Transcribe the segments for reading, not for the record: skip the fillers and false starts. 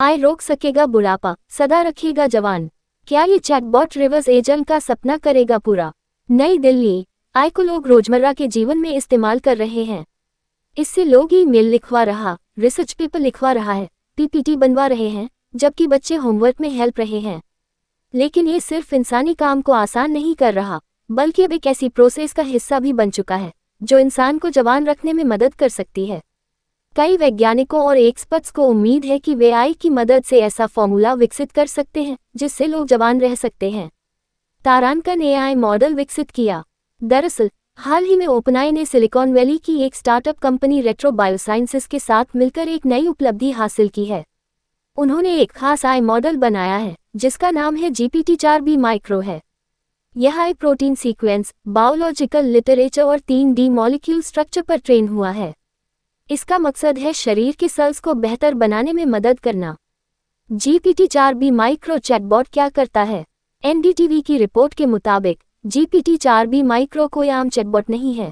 AI रोक सकेगा बुढ़ापा, सदा रखेगा जवान। क्या ये चैटबॉट रिवर्स एजेंट का सपना करेगा पूरा? नई दिल्ली। एआई को लोग रोजमर्रा के जीवन में इस्तेमाल कर रहे हैं। इससे लोग ईमेल लिखवा रहा, रिसर्च पेपर लिखवा रहा है, पीपीटी बनवा रहे हैं, जबकि बच्चे होमवर्क में हेल्प रहे हैं। लेकिन ये सिर्फ इंसानी काम को आसान नहीं कर रहा, बल्कि अब एक ऐसी प्रोसेस का हिस्सा भी बन चुका है जो इंसान को जवान रखने में मदद कर सकती है। कई वैज्ञानिकों और एक्सपर्ट्स को उम्मीद है कि वे एआई की मदद से ऐसा फॉर्मूला विकसित कर सकते हैं जिससे लोग जवान रह सकते हैं। तारांकन एआई मॉडल विकसित किया। दरअसल हाल ही में ओपनएआई ने सिलिकॉन वैली की एक स्टार्टअप कंपनी रेट्रो बायोसाइंसेस के साथ मिलकर एक नई उपलब्धि हासिल की है। उन्होंने एक खास एआई मॉडल बनाया है जिसका नाम है GPT-4B माइक्रो है। यह high protein sequence, biological literature और 3D मॉलिक्यूल स्ट्रक्चर पर ट्रेन हुआ है। इसका मकसद है शरीर के सेल्स को बेहतर बनाने में मदद करना। GPT-4B माइक्रो चैटबॉट क्या करता है? एनडीटीवी की रिपोर्ट के मुताबिक GPT-4B माइक्रो कोई आम चैटबॉट नहीं है।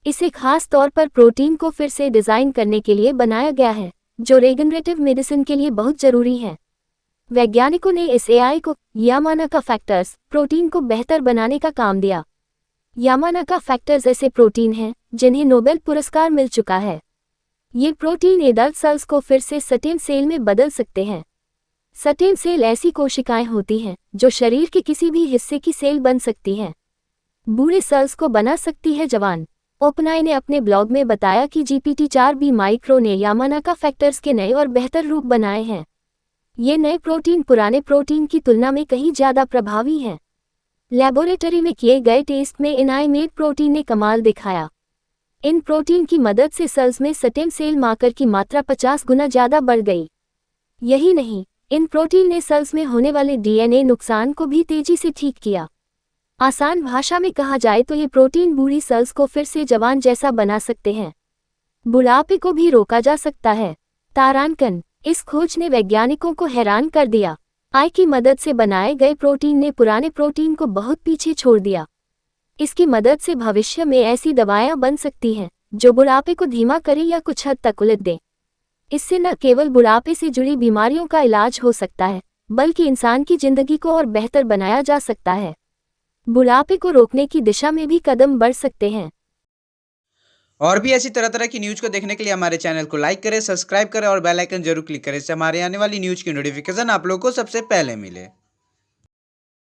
इसे खास तौर पर प्रोटीन को फिर से डिजाइन करने के लिए बनाया गया है, जो रेगनरेटिव मेडिसिन के लिए बहुत जरूरी है। वैज्ञानिकों ने इस एआई को यामानाका फैक्टर्स प्रोटीन को बेहतर बनाने का काम दिया। यामानाका फैक्टर्स ऐसे प्रोटीन हैं जिन्हें नोबेल पुरस्कार मिल चुका है। ये प्रोटीन एडल्ट सेल्स को फिर से स्टेम सेल में बदल सकते हैं। स्टेम सेल ऐसी कोशिकाएं होती हैं जो शरीर के किसी भी हिस्से की सेल बन सकती हैं। बूढ़े सेल्स को बना सकती है जवान। ओपनएआई ने अपने ब्लॉग में बताया कि GPT-4B माइक्रो ने यामानाका फैक्टर्स के नए और बेहतर रूप बनाए हैं। ये नए प्रोटीन पुराने प्रोटीन की तुलना में कहीं ज़्यादा प्रभावी हैं। लैबोरेटरी में किए गए टेस्ट में इन एआई मेड प्रोटीन ने कमाल दिखाया। इन प्रोटीन की मदद से सेल्स में स्टेम सेल मार्कर की मात्रा 50 गुना ज़्यादा बढ़ गई। यही नहीं, इन प्रोटीन ने सेल्स में होने वाले डीएनए नुकसान को भी तेजी से ठीक किया। आसान भाषा में कहा जाए तो ये प्रोटीन बूढ़ी सेल्स को फिर से जवान जैसा बना सकते हैं। बुढ़ापे को भी रोका जा सकता है। तारांकन। इस खोज ने वैज्ञानिकों को हैरान कर दिया। एआई की मदद से बनाए गए प्रोटीन ने पुराने प्रोटीन को बहुत पीछे छोड़ दिया। इसकी मदद से भविष्य में ऐसी दवाएं बन सकती हैं जो बुढ़ापे को धीमा करें या कुछ हद तक उलट दें। इससे न केवल बुढ़ापे से जुड़ी बीमारियों का इलाज हो सकता है, बल्कि इंसान की जिंदगी को और बेहतर बनाया जा सकता है। बुढ़ापे को रोकने की दिशा में भी कदम बढ़ सकते हैं। और भी ऐसी तरह तरह की न्यूज़ को देखने के लिए हमारे चैनल को लाइक करें, सब्सक्राइब करें और बेल आइकन जरूर क्लिक करें। इससे हमारे आने वाली न्यूज़ की नोटिफिकेशन आप लोगों को सबसे पहले मिले।